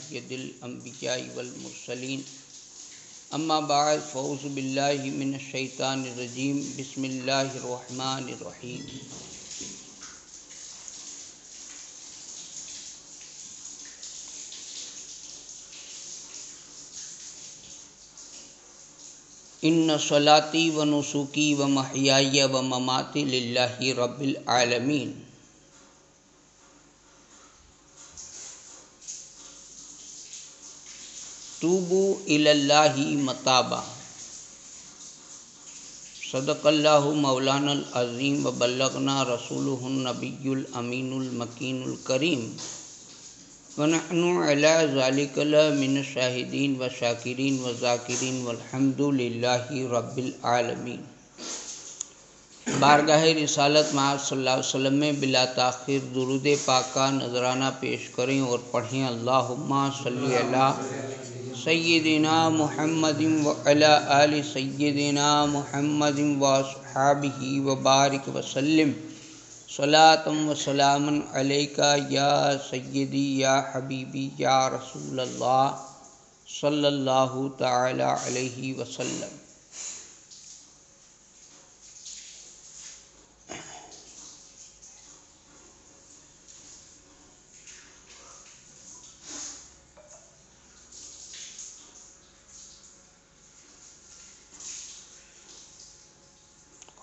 سید الانبیاء والمرسلین اما بعد فاعوذ باللہ من الشیطان الرجیم بسم اللہ الرحمن الرحیم ان صلاتی و نسکی و محیای و مماتی للہ رب العالمین۔ توبوا الی اللہ متابا۔ صدق اللہ مولانا العظیم و بلغنا رسولہ النبی الامین المکین الکریم ونحن علی ذلک من الشاہدین و شاکرین و ذاکرین والحمد للہ رب العالمین۔ بارگاہ رسالت معاذ صلی اللہ علیہ وسلم میں بلا تاخیر درود پاکہ نذرانہ پیش کریں اور پڑھیں اللہم صلی علی سیدنا محمد و علی آل سیدنا محمد و اصحابہ و بارک وسلم صلاۃ و سلام علیکہ یا سیدی یا حبیبی یا رسول اللہ صلی اللہ تعالی علیہ وسلم۔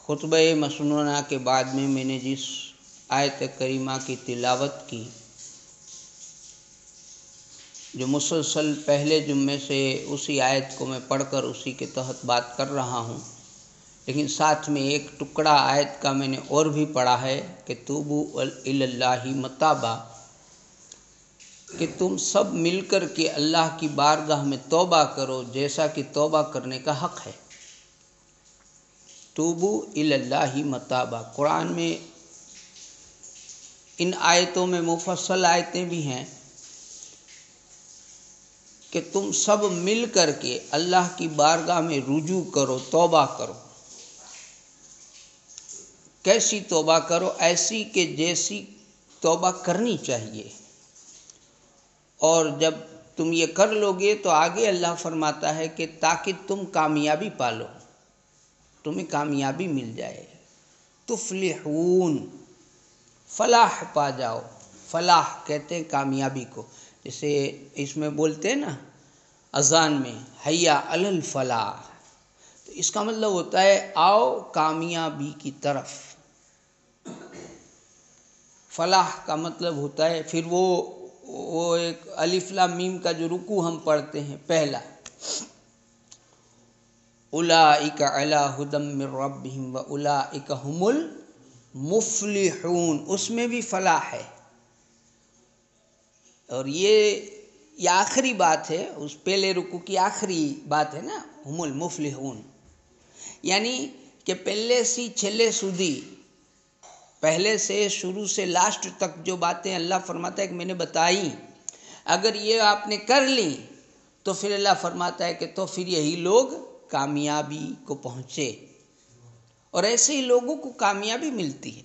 خطبہ مسنونہ کے بعد میں نے جس آیت کریمہ کی تلاوت کی، جو مسلسل پہلے جمعے سے اسی آیت کو میں پڑھ کر اسی کے تحت بات کر رہا ہوں، لیکن ساتھ میں ایک ٹکڑا آیت کا میں نے اور بھی پڑھا ہے کہ توبوا الی اللہ متابا، کہ تم سب مل کر کے اللہ کی بارگاہ میں توبہ کرو جیسا کہ توبہ کرنے کا حق ہے۔ توبوا الی اللہ متابا، قرآن میں ان آیتوں میں مفصل آیتیں بھی ہیں کہ تم سب مل کر کے اللہ کی بارگاہ میں رجوع کرو، توبہ کرو۔ کیسی توبہ کرو؟ ایسی کہ جیسی توبہ کرنی چاہیے، اور جب تم یہ کر لو گے تو آگے اللہ فرماتا ہے کہ تاکہ تم کامیابی پالو، تمہیں کامیابی مل جائے، تفلحون، فلاح پا جاؤ۔ فلاح کہتے ہیں کامیابی کو، جیسے اس میں بولتے ہیں نا اذان میں حیا علی الفلاح، تو اس کا مطلب ہوتا ہے آؤ کامیابی کی طرف۔ فلاح کا مطلب ہوتا ہے پھر وہ ایک الف لام میم کا جو رکوع ہم پڑھتے ہیں پہلا، اولئک علی ھدی من ربہم واولئک ھم المفلحون، اس میں بھی فلاح ہے۔ اور یہ آخری بات ہے، اس پہلے رکوع کی آخری بات ہے نا، ھم المفلحون، یعنی کہ پہلے سے چھلے سودی، پہلے سے شروع سے لاسٹ تک جو باتیں اللہ فرماتا ہے کہ میں نے بتائی، اگر یہ آپ نے کر لی تو پھر اللہ فرماتا ہے کہ تو پھر یہی لوگ کامیابی کو پہنچے، اور ایسے ہی لوگوں کو کامیابی ملتی ہے۔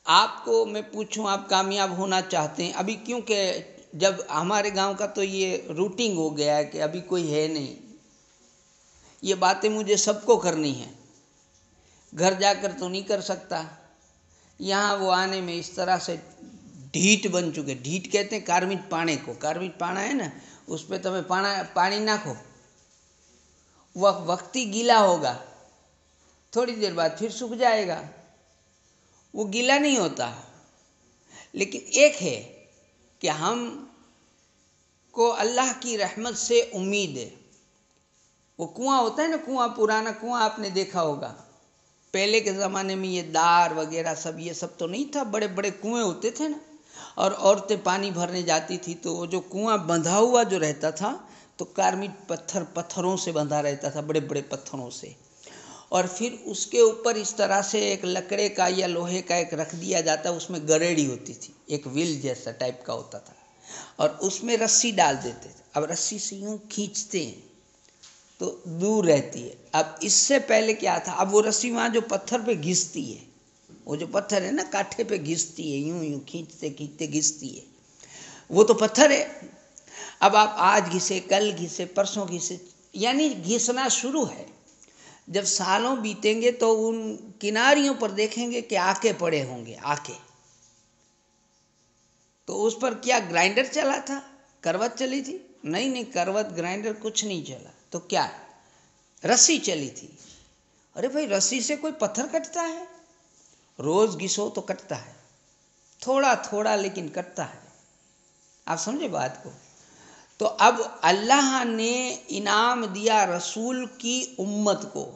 آپ کو میں پوچھوں، آپ کامیاب ہونا چاہتے ہیں ابھی؟ کیونکہ جب ہمارے گاؤں کا تو یہ روٹین ہو گیا ہے کہ ابھی کوئی ہے نہیں، یہ باتیں مجھے سب کو کرنی ہیں، گھر جا کر تو نہیں کر سکتا، یہاں وہ آنے میں اس طرح سے ڈھیٹ بن چکے۔ ڈھیٹ کہتے ہیں کارمٹ پانے کو، کارمٹ پانا ہے نا، اس پہ تمہیں پانی ناکھو، وہ وقتی گیلا ہوگا، تھوڑی دیر بعد پھر سوکھ جائے گا، وہ گیلا نہیں ہوتا۔ لیکن ایک ہے کہ ہم کو اللہ کی رحمت سے امید ہے۔ وہ کنواں ہوتا ہے نا، کنواں، پرانا کنواں آپ نے دیکھا ہوگا، پہلے کے زمانے میں یہ دار وغیرہ سب یہ سب تو نہیں تھا، بڑے بڑے کنویں ہوتے تھے نا، اور عورتیں پانی بھرنے جاتی تھی تو وہ جو کنواں بندھا ہوا جو رہتا تھا تو کارمٹ پتھروں سے بندھا رہتا تھا، بڑے بڑے پتھروں سے، اور پھر اس کے اوپر اس طرح سے ایک لکڑے کا یا لوہے کا ایک رکھ دیا جاتا، اس میں گریڑی ہوتی تھی، ایک ویل جیسا ٹائپ کا ہوتا تھا، اور اس میں رسی ڈال دیتے تھے۔ اب رسی سے یوں کھینچتے ہیں تو دور رہتی ہے۔ اب اس سے پہلے کیا تھا، اب وہ رسی وہاں جو پتھر پہ گھستی ہے، وہ جو پتھر ہے نا کاٹھے پہ گھستی ہے، یوں یوں کھینچتے کھینچتے گھستی ہے، وہ تو پتھر ہے. اب آپ آج گھسے، کل گھسے، پرسوں گھسے، یعنی گھسنا شروع ہے. جب سالوں بیتیں گے تو ان کناریوں پر دیکھیں گے کہ آکے پڑے ہوں گے، آکے. تو اس پر کیا گرائنڈر چلا تھا؟ کروت چلی تھی؟ نہیں، کروت گرائنڈر کچھ نہیں چلا. تو کیا رسی چلی تھی. ارے بھائی، رسی سے کوئی پتھر کٹتا ہے؟ روز گھسو تو کٹتا ہے، تھوڑا تھوڑا لیکن کٹتا ہے. آپ سمجھے بات کو؟ تو اب اللہ نے انعام دیا رسول کی امت کو.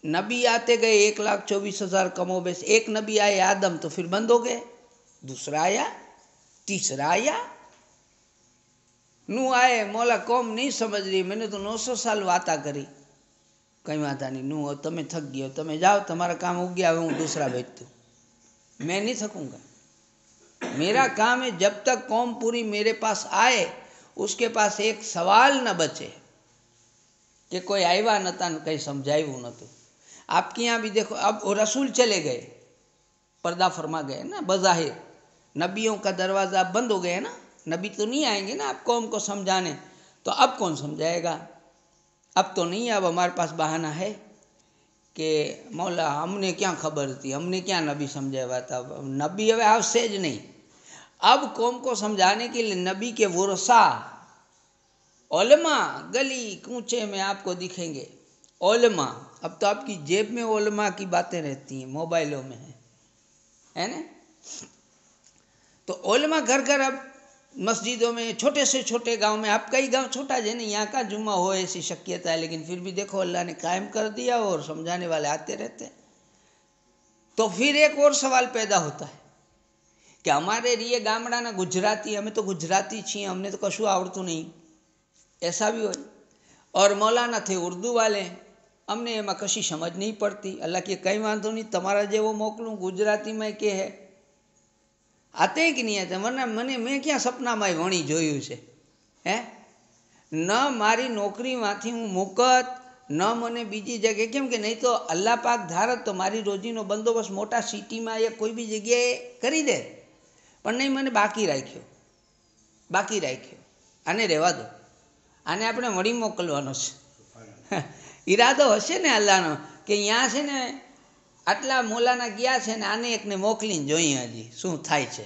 نبی آتے گئے 1,24,000 کم و بیش. ایک نبی آئے آدم تو پھر بند ہو گئے. دوسرا آیا، تیسرا آیا. نو آئے، مولا قوم نہیں سمجھ رہی، میں نے تو 900 سال واتا کری. کئی واتا نہیں. نو تمہیں تھک گئے، تمہیں جاؤ، تمہارا کام ہو گیا، ہوں دوسرا بھیجتا ہوں. میں نہیں تھکوں گا. میرا کام ہے جب تک قوم پوری میرے پاس آئے اس کے پاس ایک سوال نہ بچے کہ کوئی آئیوا نہ تھا، کہیں سمجھائی وہ نہ تو. آپ کے یہاں بھی دیکھو، اب وہ رسول چلے گئے، پردہ فرما گئے نا. بظاہر نبیوں کا دروازہ بند ہو گیا نا. نبی تو نہیں آئیں گے نا آپ قوم کو سمجھانے. تو اب کون سمجھائے گا؟ اب تو نہیں. اب ہمارے پاس بہانہ ہے کہ مولا ہم نے کیا خبر تھی، ہم نے کیا نبی سمجھایا ہوا تھا. نبی اب آپ سیج نہیں. اب قوم کو سمجھانے کے لیے نبی کے ورثا علماء گلی کوچے میں آپ کو دکھیں گے. علماء، اب تو آپ کی جیب میں علماء کی باتیں رہتی ہیں، موبائلوں میں ہے نا. تو علماء گھر گھر اب مسجدوں میں، چھوٹے سے چھوٹے گاؤں میں. اب کئی گاؤں چھوٹا ہے نہیں، یہاں کا جمعہ ہو ایسی شکیت ہے، لیکن پھر بھی دیکھو اللہ نے قائم کر دیا اور سمجھانے والے آتے رہتے. تو پھر ایک اور سوال پیدا ہوتا ہے کہ ہمارے لیے گامڑانا گجراتی، ہمیں تو گجراتی چھیں، ہم نے تو کشو آوڑتوں نہیں. ایسا بھی ہو. اور مولانا تھے اردو والے، ہم نے એમાં કશી સમજ નહીં પડતી. اللہ کہ કંઈ વાંધો નહીં، તમારા જેવો મોકલું ગુજરાતીમાં કે હે આતે કે નહીં આતે. મને મેં ક્યાં સપનામાં વણી જોયું છે હે? ન મારી નોકરીમાંથી હું મુકત, ન મને બીજી જગ્યાએ. કેમ કે નહીં તો અલ્લાહ પાક ધારત તો મારી રોજીનો બંદોબસ્ત મોટા સિટીમાં યા કોઈ બી જગ્યાએ કરી દે. પણ નહીં, મને બાકી રાખ્યો. આને રહેવા દો, આને આપણે વળી મોકલવાનો છે. ઈરાદો હશે ને અલ્લાહનો કે અહીંયા છે ને આટલા મોલાના ગયા છે ને આને એકને મોકલીને જોઈએ હજી શું થાય છે.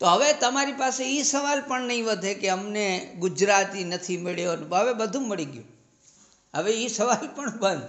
તો હવે તમારી પાસે એ સવાલ પણ નહીં વધે કે અમને ગુજરાતી નથી મળ્યો. હવે બધું મળી ગયું, હવે એ સવાલ પણ બંધ,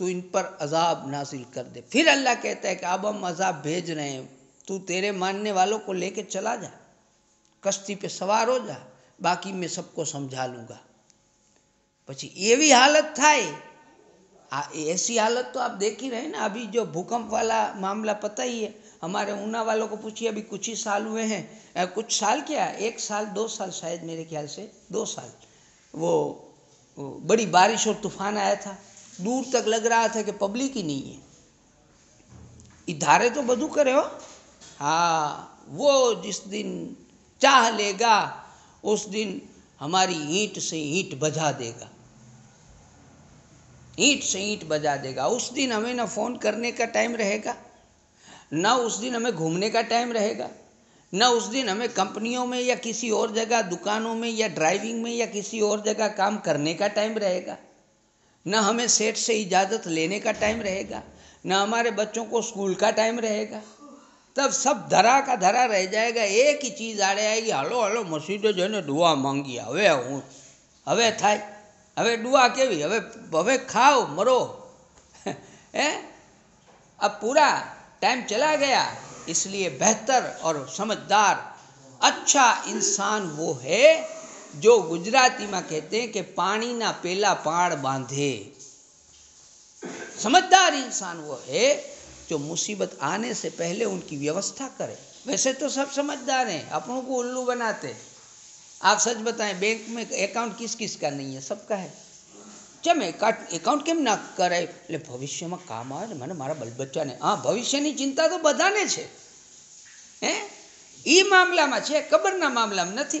تو ان پر عذاب نازل کر دے۔ پھر اللہ کہتا ہے کہ اب ہم عذاب بھیج رہے ہیں، تو تیرے ماننے والوں کو لے کے چلا جا، کشتی پہ سوار ہو جا، باقی میں سب کو سمجھا لوں گا۔ پچھی یہ بھی حالت تھا، ایسی حالت تو آپ دیکھ ہی رہے نا۔ ابھی جو بھوکمپ والا معاملہ پتہ ہی ہے، ہمارے اونا والوں کو پوچھیے، ابھی کچھ ہی سال ہوئے ہیں، کچھ سال کیا، 1 سال 2 سال شاید، میرے خیال سے 2 سال، وہ بڑی بارش اور طوفان آیا تھا، دور تک لگ رہا تھا کہ پبلک ہی نہیں ہے، ادھارے تو بدو کرے ہو۔ ہاں، وہ جس دن چاہ لے گا اس دن ہماری اینٹ سے اینٹ بجا دے گا، اینٹ سے اینٹ بجا دے گا۔ اس دن ہمیں نہ فون کرنے کا ٹائم رہے گا، نہ اس دن ہمیں گھومنے کا ٹائم رہے گا، نہ اس دن ہمیں کمپنیوں میں یا کسی اور جگہ دکانوں میں یا ڈرائیونگ میں یا کسی اور جگہ کام کرنے کا ٹائم رہے گا، نہ ہمیں سیٹ سے اجازت لینے کا ٹائم رہے گا، نہ ہمارے بچوں کو اسکول کا ٹائم رہے گا۔ تب سب دھرا کا دھرا رہ جائے گا، ایک ہی چیز آڑے آئے گی، ہلو ہلو مسجدے جانے دعا مانگی، હવે થાય، હવે دعا કેવી، હવે کھاؤ مرو۔ اب پورا ٹائم چلا گیا، اس لیے بہتر اور سمجھدار اچھا انسان وہ ہے جو گجراتی میں کہتے ہیں کہ پانی نہ پیلا پاڑ باندھے۔ سمجھدار انسان وہ ہے جو مصیبت آنے سے پہلے ان کی ویوستھا کرے۔ ویسے تو سب سمجھدار ہیں، اپنوں کو الو بناتے۔ آپ سچ بتائیں، بینک میں اکاؤنٹ کس کس کا نہیں ہے؟ سب کا ہے۔ چم એકાઉન્ટ કેમ ના કરાય؟ એટલે ભવિષ્યમાં કામ આવે ને મને મારા બચ્ચાને। હા, ભવિષ્યની ચિંતા તો બધાને છે, એ મામલામાં છે, કબરના મામલામાં નથી।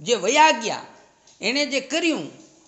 જે વયા ગયા, એણે જે કર્યું,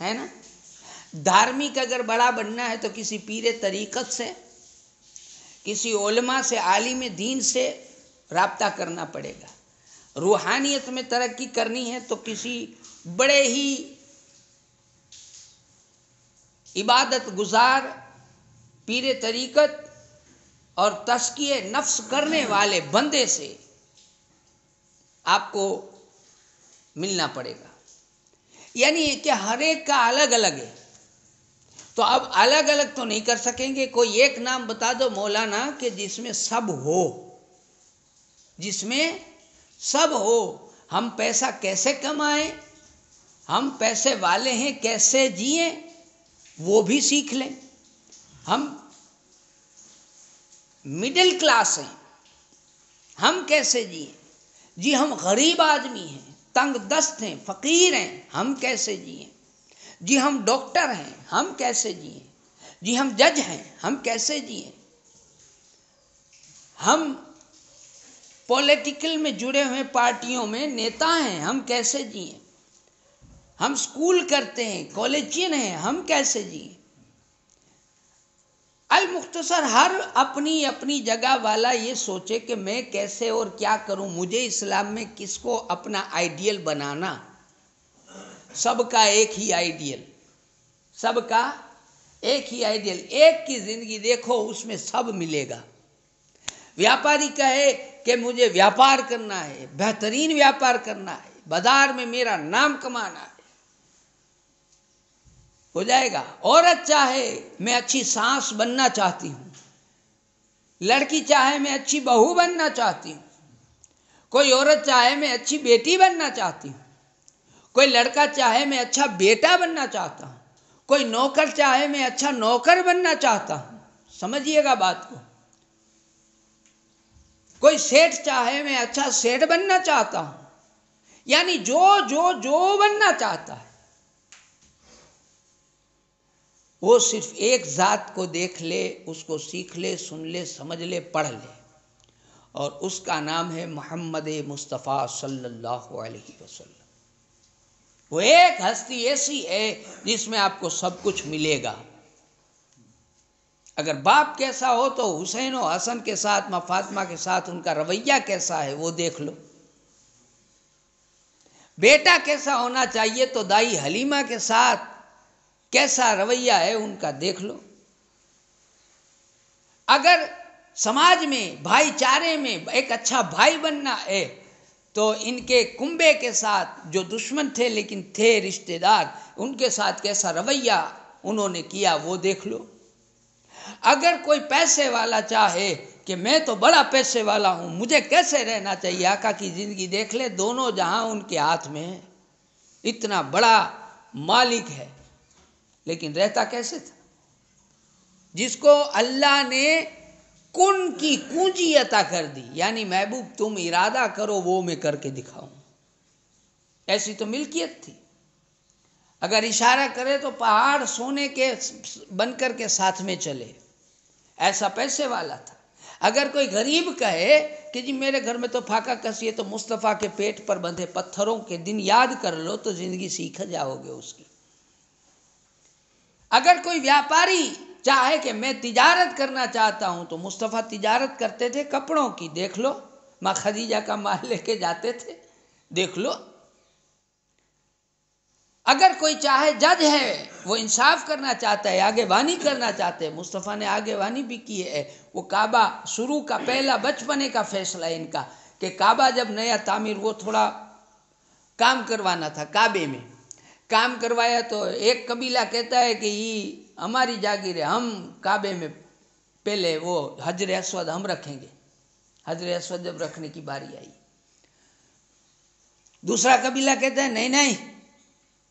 ہے نا. دھارمک اگر بڑا بننا ہے تو کسی پیر طریقت سے، کسی علماء سے، عالم دین سے رابطہ کرنا پڑے گا. روحانیت میں ترقی کرنی ہے تو کسی بڑے ہی عبادت گزار پیر طریقت اور تزکیہ نفس کرنے والے بندے سے آپ کو ملنا پڑے گا. یعنی کہ ہر ایک کا الگ الگ ہے، تو اب الگ الگ تو نہیں کر سکیں گے. کوئی ایک نام بتا دو مولانا کہ جس میں سب ہو، جس میں سب ہو. ہم پیسہ کیسے کمائیں، ہم پیسے والے ہیں کیسے جئیں وہ بھی سیکھ لیں. ہم مڈل کلاس ہیں، ہم کیسے جئیں. جی ہم غریب آدمی ہیں، تنگ دست ہیں، فقیر ہیں، ہم کیسے جئیں. جی ہم ڈاکٹر ہیں، ہم کیسے جئیں. جی ہم جج ہیں، ہم کیسے جئیں. ہم پولیٹیکل میں جڑے ہوئے پارٹیوں میں نیتا ہیں، ہم کیسے جئیں. ہم اسکول کرتے ہیں، کالجین ہیں، ہم کیسے جئیں. المختصر ہر اپنی اپنی جگہ والا یہ سوچے کہ میں کیسے اور کیا کروں. مجھے اسلام میں کس کو اپنا آئیڈیل بنانا. سب کا ایک ہی آئیڈیل، سب کا ایک ہی آئیڈیل. ایک کی زندگی دیکھو، اس میں سب ملے گا. ویاپاری کہے کہ مجھے ویاپار کرنا ہے، بہترین ویاپار کرنا ہے، بازار میں میرا نام کمانا ہے، ہو جائے گا. عورت چاہے میں اچھی ساس بننا چاہتی ہوں، لڑکی چاہے میں اچھی بہو بننا چاہتی ہوں، کوئی عورت چاہے میں اچھی بیٹی بننا چاہتی ہوں، کوئی لڑکا چاہے میں اچھا بیٹا بننا چاہتا ہوں، کوئی نوکر چاہے میں اچھا نوکر بننا چاہتا ہوں. سمجھیے گا بات کو. کوئی سیٹھ چاہے میں اچھا سیٹھ بننا چاہتا ہوں. یعنی جو جو جو بننا چاہتا ہے وہ صرف ایک ذات کو دیکھ لے، اس کو سیکھ لے، سن لے، سمجھ لے، پڑھ لے، اور اس کا نام ہے محمد مصطفیٰ صلی اللہ علیہ وسلم. وہ ایک ہستی ایسی ہے جس میں آپ کو سب کچھ ملے گا. اگر باپ کیسا ہو تو حسین و حسن کے ساتھ، ماں فاطمہ کے ساتھ ان کا رویہ کیسا ہے وہ دیکھ لو. بیٹا کیسا ہونا چاہیے تو دائی حلیمہ کے ساتھ کیسا رویہ ہے ان کا دیکھ لو. اگر سماج میں، بھائی چارے میں ایک اچھا بھائی بننا ہے تو ان کے کنبے کے ساتھ جو دشمن تھے لیکن تھے رشتہ دار، ان کے ساتھ کیسا رویہ انہوں نے کیا وہ دیکھ لو. اگر کوئی پیسے والا چاہے کہ میں تو بڑا پیسے والا ہوں، مجھے کیسے رہنا چاہیے، آقا کی زندگی دیکھ لے. دونوں جہاں ان کے ہاتھ میں ہے، اتنا بڑا مالک ہے، لیکن رہتا کیسے تھا. جس کو اللہ نے کن کی کنجی عطا کر دی، یعنی محبوب تم ارادہ کرو وہ میں کر کے دکھاؤں. ایسی تو ملکیت تھی. اگر اشارہ کرے تو پہاڑ سونے کے بن کر کے ساتھ میں چلے، ایسا پیسے والا تھا. اگر کوئی غریب کہے کہ جی میرے گھر میں تو پھاکا کسی ہے، تو مصطفیٰ کے پیٹ پر بندھے پتھروں کے دن یاد کر لو تو زندگی سیکھ جاؤ گے اس کی. اگر کوئی ویاپاری چاہے کہ میں تجارت کرنا چاہتا ہوں تو مصطفیٰ تجارت کرتے تھے کپڑوں کی، دیکھ لو. ماں خدیجہ کا مال لے کے جاتے تھے، دیکھ لو. اگر کوئی چاہے جج ہے، وہ انصاف کرنا چاہتا ہے، آگے وانی کرنا چاہتے ہیں، مصطفیٰ نے آگے وانی بھی کی ہے. وہ کعبہ شروع کا پہلا بچپنے کا فیصلہ ان کا کہ کعبہ جب نیا تعمیر، وہ تھوڑا کام کروانا تھا کعبے میں. کام کروایا تو ایک قبیلہ کہتا ہے کہ یہ ہماری جاگیر ہے، ہم کعبے میں پہلے وہ حجر اسود ہم رکھیں گے. حجر اسود جب رکھنے کی باری آئی، دوسرا قبیلہ کہتا ہے نہیں نہیں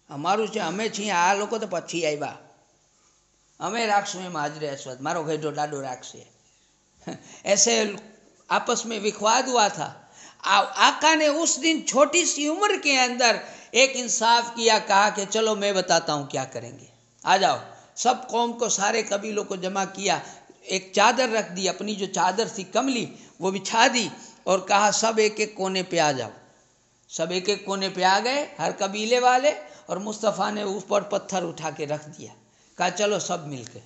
અમારું છે, અમે છીએ આ લોકો તો પછી આવ્યા, અમે રાખશું એમ હાજરે અસ્વદ, મારો ઘેડો ડાડો રાખશે. ایسے آپس میں وکواد ہوا تھا. آقا نے اس دن چھوٹی سی عمر کے اندر ایک انصاف کیا، کہا کہ چلو میں بتاتا ہوں کیا کریں گے، آ جاؤ. سب قوم کو، سارے قبیلوں کو جمع کیا، ایک چادر رکھ دی، اپنی جو چادر تھی کملی وہ بچھا دی، اور کہا سب ایک ایک کونے پہ آ جاؤ. سب ایک ایک کونے پہ آ گئے، ہر قبیلے والے، اور مصطفیٰ نے اوپر پتھر اٹھا کے رکھ دیا، کہا چلو سب مل کے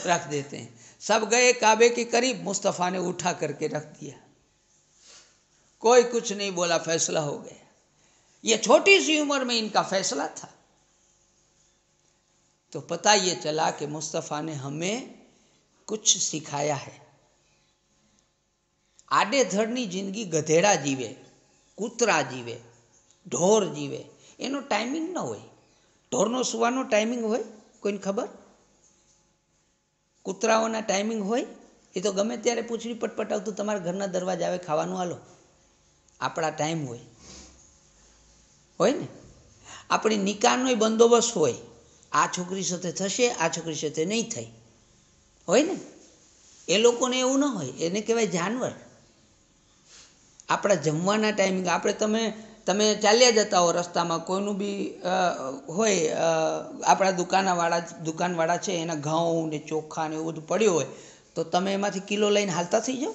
رکھ دیتے ہیں۔ سب گئے کعبے کے قریب، مصطفیٰ نے اٹھا کر کے رکھ دیا، کوئی کچھ نہیں بولا، فیصلہ ہو گیا۔ یہ چھوٹی سی عمر میں ان کا فیصلہ تھا۔ تو پتہ یہ چلا کہ مصطفیٰ نے ہمیں کچھ سکھایا ہے۔ આડે ધડની જિંદગી ગધેડા જીવે, કૂતરા જીવે, ઢોર જીવે, એનો ટાઈમિંગ ન હોય। ઢોરનો સુવાનો ટાઈમિંગ હોય, કોઈને ખબર? કૂતરાઓના ટાઈમિંગ હોય? એ તો ગમે ત્યારે પૂંછડી પટપટાવતું તમારા ઘરના દરવાજા આવે, ખાવાનું આલો। આપણા ટાઈમ હોય ને? આપણી નિકાહનો બંદોબસ્ત હોય, આ છોકરી સાથે થશે, આ છોકરી સાથે નહીં થાય, હોય ને? એ લોકોને એવું ન હોય, એને કહેવાય જાનવર। આપણા જમવાના ટાઈમિંગ, આપણે તમે ચાલ્યા જતા હો રસ્તામાં, કોઈનું બી હોય, આપણા દુકાનવાળા છે, એના ઘઉં ને ચોખા ને એવું બધું પડ્યું હોય, તો તમે એમાંથી કિલો લઈને હાલતા થઈ જાઓ,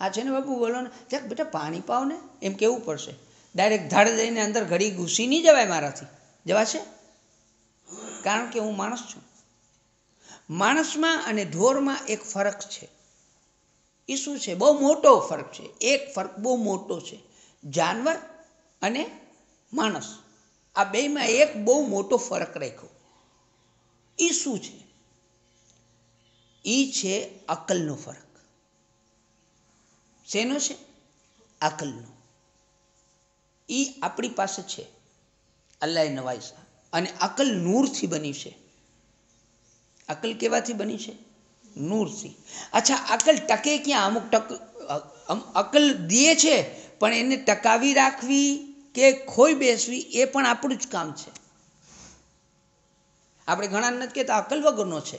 આ છે ને બાપુ, બોલો ને, ચાલ બેટા પાણી પાવ ને, એમ કેવું પડશે। ડાયરેક્ટ ધડ દઈને અંદર ઘડી ઘૂસી નહીં જવાય મારાથી, જવાશે? કારણ કે હું માણસ છું। માણસમાં અને ઢોરમાં એક ફરક છે। એ શું છે? બહુ મોટો ફરક છે। એક ફરક બહુ મોટો છે। જાનવર અને માણસ, આ બેયમાં એક બહુ મોટો ફરક રાખ્યો। એ શું છે? એ છે અકલનો ફરક। શેનો છે? અકલનો। એ આપણી પાસે છે, અલ્લાહે નવાઈશા। અને અકલ નૂરથી બની છે। અકલ કેવાથી બની છે? નૂરથી। અચ્છા, અકલ ટકે ક્યાં? અકલ દે છે, પણ એને ટકાવી રાખવી કે ખોઈ બેસવી એ પણ આપણું જ કામ છે। આપણે ઘણા નથી કહેતા અકલ વગરનો છે,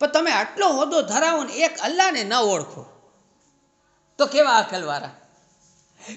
પણ તમે આટલો હોદ્દો ધરાવો ને એક અલ્લાહને ન ઓળખો, તો કેવા અકલવાળા?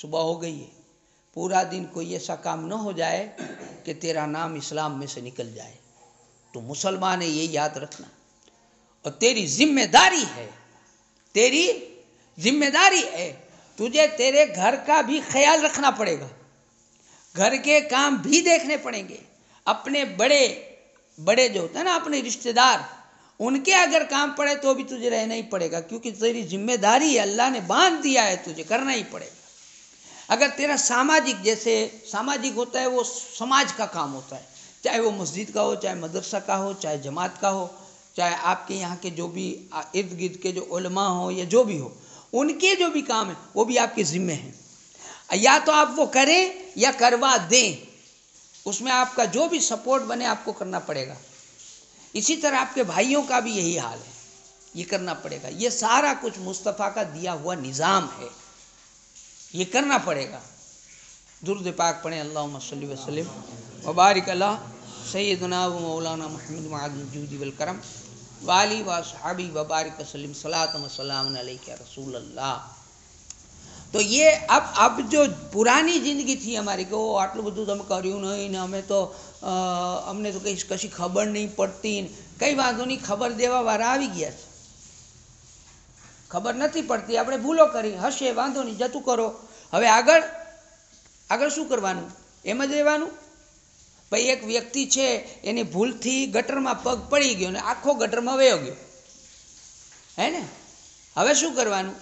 صبح ہو گئی ہے، پورا دن کوئی ایسا کام نہ ہو جائے کہ تیرا نام اسلام میں سے نکل جائے. تو مسلمان ہے، یہ یاد رکھنا. اور تیری ذمہ داری ہے، تیری ذمہ داری ہے، تجھے تیرے گھر کا بھی خیال رکھنا پڑے گا، گھر کے کام بھی دیکھنے پڑیں گے. اپنے بڑے بڑے جو ہوتے ہیں نا اپنے رشتہ دار، ان کے اگر کام پڑے تو بھی تجھے رہنا ہی پڑے گا، کیونکہ تیری ذمہ داری ہے، اللہ نے باندھ دیا ہے، تجھے کرنا ہی پڑے گا. اگر تیرا ساماجک، جیسے ساماجک ہوتا ہے وہ سماج کا کام ہوتا ہے، چاہے وہ مسجد کا ہو، چاہے مدرسہ کا ہو، چاہے جماعت کا ہو، چاہے آپ کے یہاں کے جو بھی ارد گرد کے جو علماء ہوں یا جو بھی ہو، ان کے جو بھی کام ہیں وہ بھی آپ کے ذمہ ہیں. یا تو آپ وہ کریں یا کروا دیں، اس میں آپ کا جو بھی سپورٹ بنے آپ کو کرنا پڑے گا. اسی طرح آپ کے بھائیوں کا بھی یہی حال ہے، یہ کرنا پڑے گا. یہ سارا کچھ مصطفیٰ کا دیا ہوا نظام ہے، یہ کرنا پڑے گا. درود پاک پڑھیں، اللہم صلی وسلم وبارک علی سیدنا و مولانا محمد معدن الجود والکرم والی و صحابی وبارک وسلم صلاۃ و سلام علیک یا رسول اللہ. تو یہ اب جو پرانی زندگی تھی ہماری کہ وہ આટલું બધું તમે કર્યું નહીં ને અમને તો કશી ખબર નહીં પડતી, કંઈ વાંધો નહીં, ખબર દેવાવાળા આવી ગયા છે. ખબર નથી પડતી, આપણે ભૂલો કરી, હશે, વાંધો નહીં, જતું કરો. હવે આગળ શું કરવાનું? એમ જ રહેવાનું? ભાઈ એક વ્યક્તિ છે એની ભૂલથી ગટરમાં પગ પડી ગયો ને આખો ગટરમાં વયો ગયો, હે ને? હવે શું કરવાનું?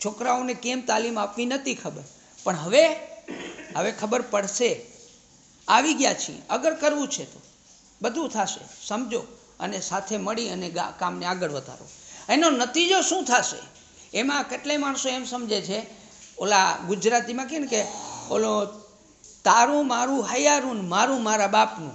છોકરાઓને કેમ તાલીમ આપવી નથી ખબર, પણ હવે ખબર પડશે, આવી ગયા છીએ. અગર કરવું છે તો બધું થશે, સમજો અને સાથે મળી અને કામને આગળ વધારો. એનો નતીજો શું થશે? એમાં કેટલાય માણસો એમ સમજે છે, ઓલા ગુજરાતીમાં કહે ને કે ઓલો તારું મારું હૈયારું મારું મારા બાપનું,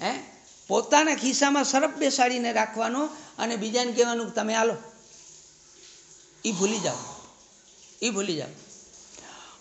હે પોતાના ખિસ્સામાં સરપ બેસાડીને રાખવાનો અને બીજાને કહેવાનું તમે આલો, એ ભૂલી જાઓ.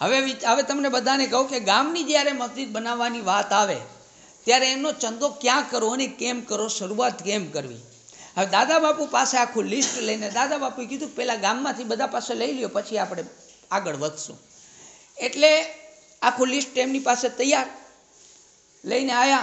હવે તમને બધાને કહું કે ગામની જ્યારે મસ્જિદ બનાવવાની વાત આવે ત્યારે એનો ચંદો ક્યાં કરવો અને કેમ કરવો, શરૂઆત કેમ કરવી. હવે દાદા બાપુ પાસે આખું લિસ્ટ લઈને દાદા બાપુએ કીધું પહેલાં ગામમાંથી બધા પાસે લઈ લ્યો, પછી આપણે આગળ વધશું. એટલે આખું લિસ્ટ એમની પાસે તૈયાર લઈને આવ્યા.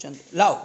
ચંદો લાવો,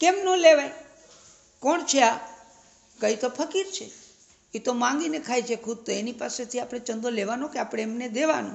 કેમ ન લેવાય? કોણ છે આ? કઈ તો ફકીર છે, એ તો માંગીને ખાય છે ખુદ, તો એની પાસેથી આપણે ચંદો લેવાનો કે આપણે એમને દેવાનો?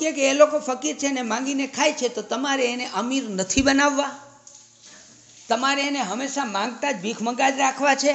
કહે કે એ લોકો ફકીર છે ને માંગીને ખાય છે, તો તમારે એને અમીર નથી બનાવવા? તમારે એને હંમેશા માંગતા જ ભીખ મંગા જ રાખવા છે?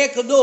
1-2,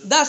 10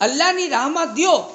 અલ્લાહની રાહમાં દ્યો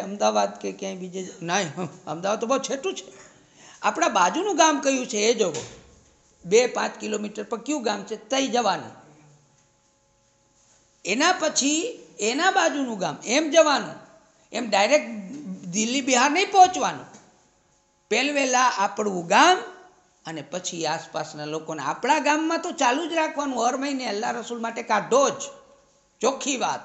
અમદાવાદ કે ક્યાંય બીજે નહીં, અમદાવાદ તો બહુ છેટું છે, આપણા બાજુનું ગામ કયું છે એ જોવો, 2-5 કિલોમીટર પર કયું ગામ છે તઈ જવાનું, એના પછી એના બાજુનું ગામ એમ જવાનું, એમ ડાયરેક્ટ દિલ્હી બિહાર નહીં પહોંચવાનું। પહેલવેલા આપણું ગામ અને પછી આસપાસના લોકોને આપણા ગામમાં તો ચાલુ જ રાખવાનું। હર મહિને અલ્લાહ રસૂલ માટે કાઢો જ, ચોખ્ખી વાત।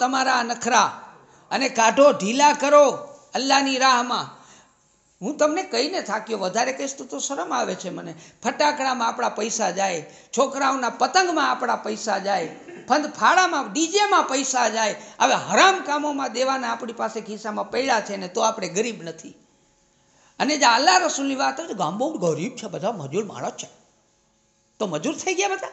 તમારા નખરા અને કાઢો, ઢીલા કરો અલ્લાહની રાહમાં। હું તમને કહીને થાક્યો, વધારે કહીશ તો શરમ આવે છે મને। ફટાકડામાં આપણા પૈસા જાય, છોકરાઓના પતંગમાં આપણા પૈસા જાય, ફંદ ફાળામાં ડીજેમાં પૈસા જાય। હવે હરામ કામોમાં દેવાના આપણી પાસે ખિસ્સામાં પડ્યા છે ને તો આપણે ગરીબ નથી। અને જે અલ્લાહ રસૂલની વાત હોય તો ગામ બહુ ગરીબ છે, બધા મજૂર માણસ છે, તો મજૂર થઈ ગયા બધા?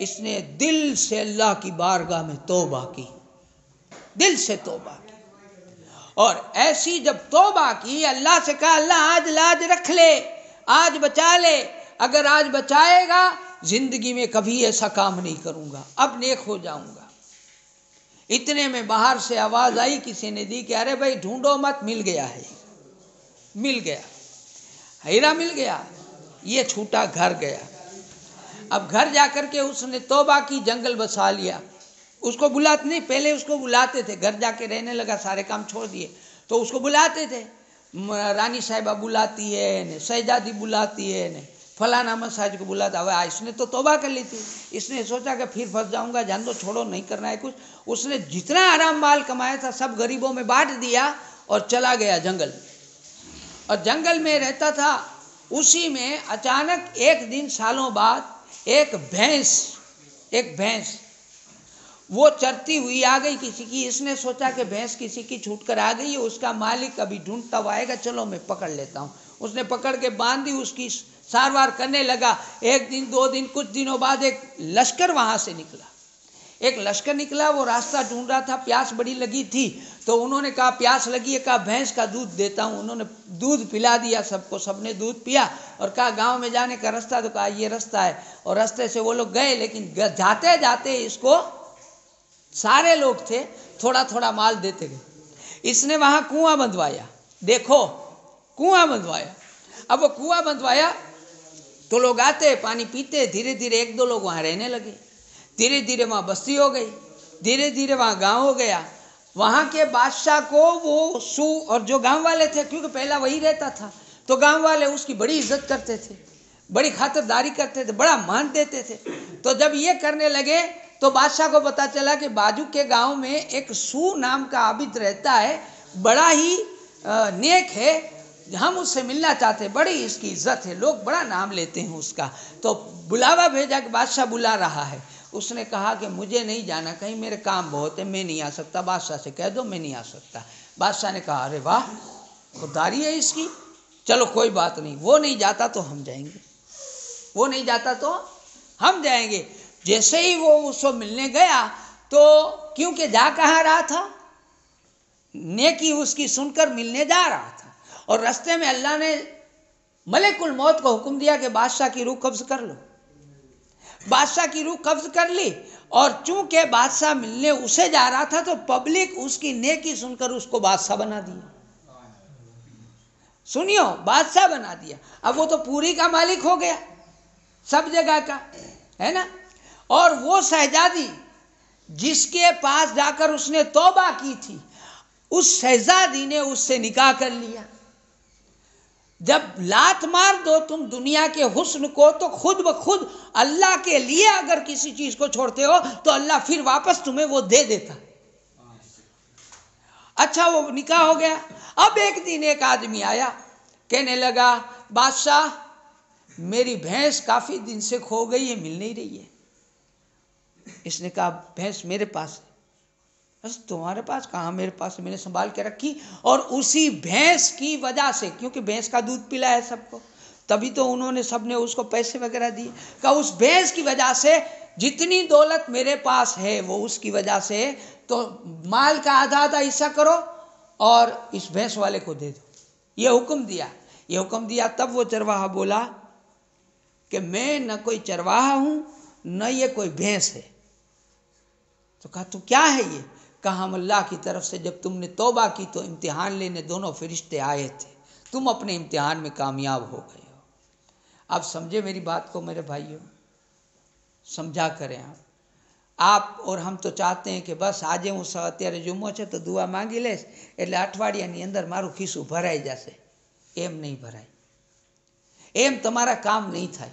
اس نے دل سے اللہ کی بارگاہ میں توبہ کی، دل سے توبہ کی، اور ایسی جب توبہ کی اللہ سے کہا اللہ آج لاج رکھ لے، آج بچا لے، اگر آج بچائے گا زندگی میں کبھی ایسا کام نہیں کروں گا، اب نیک ہو جاؤں گا۔ اتنے میں باہر سے آواز آئی کسی نے دی کہ ارے بھائی ڈھونڈو مت، مل گیا ہے، مل گیا، ہیرا مل گیا، یہ چھوٹا گھر گیا۔ اب گھر جا کر کے اس نے توبہ کی، جنگل بسا لیا۔ اس کو بلاتے نہیں، پہلے اس کو بلاتے تھے، گھر جا کے رہنے لگا، سارے کام چھوڑ دیے تو اس کو بلاتے تھے، رانی صاحبہ بلاتی ہے، شہزادی بلاتی ہے، فلانا مساج کو بلاتا ہے۔ اس نے تو توبہ کر لی تھی، اس نے سوچا کہ پھر پھنس جاؤں گا، جان دو، چھوڑو، نہیں کرنا ہے کچھ۔ اس نے جتنا حرام مال کمایا تھا سب غریبوں میں بانٹ دیا اور چلا گیا جنگل، اور جنگل میں رہتا تھا۔ اسی میں اچانک ایک دن سالوں بعد ایک بھینس وہ چرتی ہوئی آ گئی کسی کی۔ اس نے سوچا کہ بھینس کسی کی چھوٹ کر آ گئی ہے، اس کا مالک ابھی ڈھونڈتا ہوا آئے گا، چلو میں پکڑ لیتا ہوں۔ اس نے پکڑ کے باندھ دی، اس کی ساروار کرنے لگا۔ ایک دن، دو دن، کچھ دنوں بعد ایک لشکر وہاں سے نکلا، ایک لشکر نکلا، وہ راستہ ڈھونڈ رہا تھا، پیاس بڑی لگی تھی تو انہوں نے کہا پیاس لگی ہے، کہا بھینس کا دودھ دیتا ہوں۔ انہوں نے دودھ پلا دیا سب کو، سب نے دودھ پیا، اور کہا گاؤں میں جانے کا راستہ، تو کہا یہ راستہ ہے، اور راستے سے وہ لوگ گئے، لیکن جاتے جاتے اس کو، سارے لوگ تھے، تھوڑا تھوڑا مال دیتے گئے۔ اس نے وہاں کنواں بندوایا، دیکھو کنواں بندوایا۔ اب وہ کنواں بندوایا تو لوگ آتے پانی پیتے، دھیرے دھیرے ایک دو لوگ وہاں رہنے لگے، دھیرے دھیرے وہاں بستی ہو گئی، دھیرے دھیرے وہاں گاؤں ہو گیا۔ وہاں کے بادشاہ کو وہ اور جو گاؤں والے تھے، کیونکہ پہلا وہی رہتا تھا، تو گاؤں والے اس کی بڑی عزت کرتے تھے، بڑی خاطرداری کرتے تھے، بڑا مان دیتے تھے۔ تو جب یہ کرنے لگے تو بادشاہ کو پتا چلا کہ باجو کے گاؤں میں ایک سو نام کا عابد رہتا ہے، بڑا ہی نیک ہے، ہم اس سے ملنا چاہتے ہیں، بڑی اس کی عزت ہے، لوگ بڑا نام لیتے ہیں اس کا۔ تو بلاوا بھیجا کہ بادشاہ بلا رہا ہے۔ اس نے کہا کہ مجھے نہیں جانا کہیں، میرے کام بہت ہے، میں نہیں آ سکتا، بادشاہ سے کہہ دو میں نہیں آ سکتا۔ بادشاہ نے کہا ارے واہ، خودداری ہے اس کی، چلو کوئی بات نہیں، وہ نہیں جاتا تو ہم جائیں گے، وہ نہیں جاتا تو ہم جائیں گے۔ جیسے ہی وہ اس کو ملنے گیا تو کیونکہ جا کہاں رہا تھا، نیکی اس کی سن کر ملنے جا رہا تھا، اور رستے میں اللہ نے ملک الموت کو حکم دیا کہ بادشاہ کی روح قبض کر لو۔ بادشاہ کی روح قبض کر لی، اور چونکہ بادشاہ ملنے اسے جا رہا تھا تو پبلک اس کی نیکی سن کر اس کو بادشاہ بنا دیا۔ سنیو، بادشاہ بنا دیا۔ اب وہ تو پوری کا مالک ہو گیا، سب جگہ کا، ہے نا۔ اور وہ شہزادی جس کے پاس جا کر اس نے توبہ کی تھی، اس شہزادی نے اس سے نکاح کر لیا۔ جب لات مار دو تم دنیا کے حسن کو تو خود بخود اللہ کے لیے اگر کسی چیز کو چھوڑتے ہو تو اللہ پھر واپس تمہیں وہ دے دیتا۔ اچھا وہ نکاح ہو گیا۔ اب ایک دن ایک آدمی آیا، کہنے لگا بادشاہ میری بھینس کافی دن سے کھو گئی ہے، مل نہیں رہی ہے۔ اس نے کہا بھینس میرے پاس ہے۔ بس تمہارے پاس کہاں، میرے پاس میں نے سنبھال کے رکھی، اور اسی بھینس کی وجہ سے، کیونکہ بھینس کا دودھ پلایا سب کو، تبھی تو انہوں نے سب نے اس کو پیسے وغیرہ دیے، کہ اس بھینس کی وجہ سے جتنی دولت میرے پاس ہے وہ اس کی وجہ سے، تو مال کا آدھا آدھا حصہ کرو اور اس بھینس والے کو دے دو۔ یہ حکم دیا، یہ حکم دیا۔ تب وہ چرواہا بولا کہ میں نہ کوئی چرواہا ہوں نہ یہ کوئی بھینس ہے۔ تو کہا تو کیا ہے یہ؟ کہا ہم اللہ کی طرف سے جب تم نے توبہ کی تو امتحان لینے دونوں فرشتے آئے تھے، تم اپنے امتحان میں کامیاب ہو گئے ہو۔ اب سمجھے میری بات کو میرے بھائیوں، سمجھا کریں آپ اور ہم تو چاہتے ہیں کہ بس આજે હું અત્યારે જુમ્મો છે તો દુઆ માંગી લઈશ એટલે અઠવાડિયાની અંદર મારું ખિસ્સું ભરાઈ જશે। એમ નહીં ભરાય, એમ તમારા કામ નહીં થાય,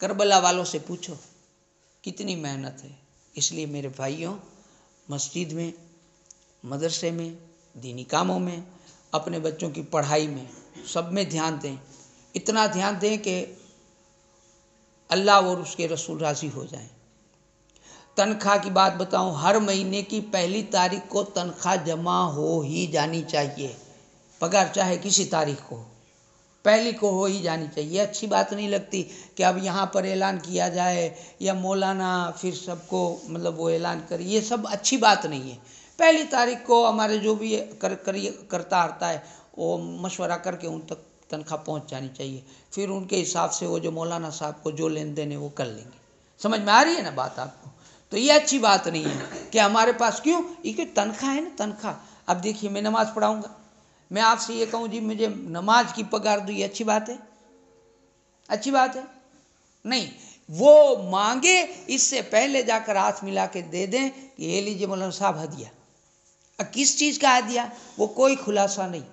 کربلا والوں سے پوچھو کتنی محنت ہے۔ اس لیے میرے بھائیوں، مسجد میں، مدرسے میں، دینی کاموں میں، اپنے بچوں کی پڑھائی میں، سب میں دھیان دیں، اتنا دھیان دیں کہ اللہ اور اس کے رسول راضی ہو جائیں۔ تنخواہ کی بات بتاؤں، ہر مہینے کی پہلی تاریخ کو تنخواہ جمع ہو ہی جانی چاہیے، پگار چاہے کسی تاریخ کو ہو۔ پہلی کو ہو ہی جانی چاہیے. اچھی بات نہیں لگتی کہ اب یہاں پر اعلان کیا جائے یا مولانا پھر سب کو مطلب وہ اعلان کرے، یہ سب اچھی بات نہیں ہے. پہلی تاریخ کو ہمارے جو بھی کرتا آتا ہے وہ مشورہ کر کے ان تک تنخواہ پہنچ جانی چاہیے. پھر ان کے حساب سے وہ جو مولانا صاحب کو جو لین دین ہے وہ کر لیں گے. سمجھ میں آ رہی ہے نا بات آپ کو؟ تو یہ اچھی بات نہیں ہے کہ ہمارے پاس کیوں یہ تنخواہ ہے نا، تنخواہ. اب دیکھیے میں نماز پڑھاؤں گا، میں آپ سے یہ کہوں جی مجھے نماز کی پگار دو، یہ اچھی بات ہے؟ اچھی بات ہے نہیں. وہ مانگے اس سے پہلے جا کر ہاتھ ملا کے دے دیں کہ یہ لیجیے مولانا صاحب ہدیہ. اب کس چیز کا ہدیہ وہ کوئی خلاصہ نہیں.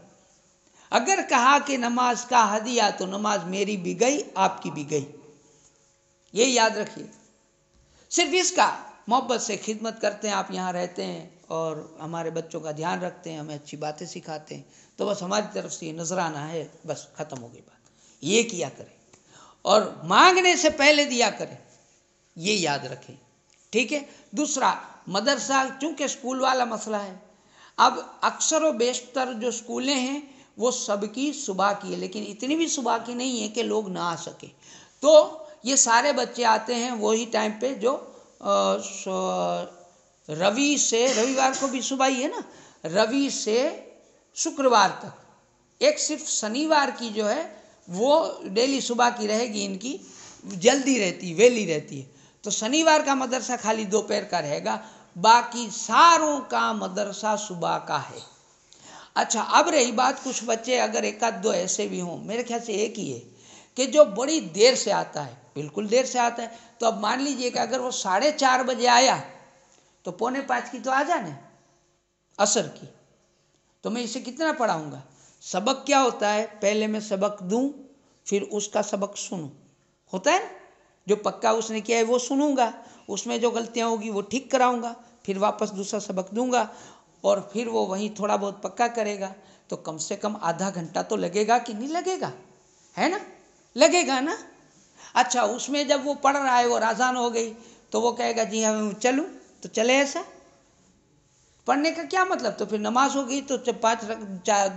اگر کہا کہ نماز کا ہدیہ تو نماز میری بھی گئی آپ کی بھی گئی. یہ یاد رکھیے. صرف اس کا محبت سے خدمت کرتے ہیں، آپ یہاں رہتے ہیں اور ہمارے بچوں کا دھیان رکھتے ہیں، ہمیں اچھی باتیں سکھاتے ہیں، تو بس ہماری طرف سے یہ نذرانہ ہے، بس ختم ہو گئی بات. یہ کیا کریں اور مانگنے سے پہلے دیا کریں، یہ یاد رکھیں. ٹھیک ہے. دوسرا، مدرسہ چونکہ اسکول والا مسئلہ ہے. اب اکثر و بیشتر جو اسکولیں ہیں وہ سب کی صبح کی ہے، لیکن اتنی بھی صبح کی نہیں ہے کہ لوگ نہ آ سکیں. تو یہ سارے بچے آتے ہیں وہی ٹائم پہ جو رویوار کو بھی صبح ہی ہے نا، روی سے شکروار تک. ایک صرف شنیوار کی جو ہے وہ ڈیلی صبح کی رہے گی، ان کی جلدی رہتی ویلی رہتی ہے. تو شنیوار کا مدرسہ خالی دوپہر کا رہے گا، باقی ساروں کا مدرسہ صبح کا ہے. اچھا، اب رہی بات کچھ بچے اگر ایک آدھ دو ایسے بھی ہوں، میرے خیال سے ایک ہی ہے کہ جو بڑی دیر سے آتا ہے، بالکل دیر سے آتا ہے. تو اب مان لیجئے کہ اگر وہ 4:30 بجے آیا تو 4:45 کی تو آ جانے عصر کی. تو میں اسے کتنا پڑھاؤں گا؟ سبق کیا ہوتا ہے؟ پہلے میں سبق دوں پھر اس کا سبق سنوں. ہوتا ہے نا، جو پکا اس نے کیا ہے وہ سنوں گا، اس میں جو غلطیاں ہوگی وہ ٹھیک کراؤں گا، پھر واپس دوسرا سبق دوں گا اور پھر وہ وہیں تھوڑا بہت پکا کرے گا. تو کم سے کم آدھا گھنٹہ تو لگے گا کہ نہیں لگے گا؟ ہے نا، لگے گا نا. اچھا، اس میں جب وہ پڑھ رہا ہے اور اذان ہو گئی تو وہ کہے گا جی ہاں چلوں، تو چلے. ایسا پڑھنے کا کیا مطلب؟ تو پھر نماز ہو گئی تو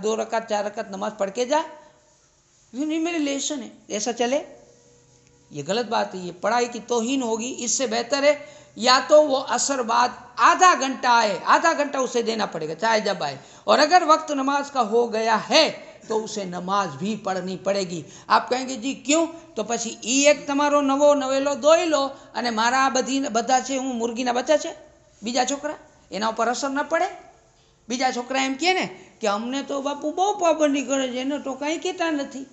2 رکعت 4 رکعت نماز پڑھ کے جا. یہ نہیں میرے لیسن ہے، ایسا چلے؟ یہ غلط بات ہے، یہ پڑھائی کی توہین ہوگی. اس سے بہتر ہے یا تو وہ عصر بعد آدھا گھنٹہ آئے، آدھا گھنٹہ اسے دینا پڑے گا چاہے جب آئے. اور اگر وقت نماز کا ہو گیا ہے تو اسے نماز بھی پڑھنی پڑے گی. آپ کہیں گے جی کیوں؟ تو પછી એક તમારો નવેલો દોઈ લો અને મારા બધા છે હું મુર્ગીના બચ્ચા છે બીજા છોકરા, એના ઉપર અસર ન પડે. બીજા છોકરા એમ કહે ને કે અમને તો બાપુ બહુ પાબંદી કરે છે, એને તો કાંઈ કહેતા નથી.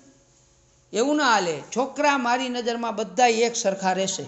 એવું ના હાલે. છોકરા મારી નજરમાં બધા એક સરખા રહેશે.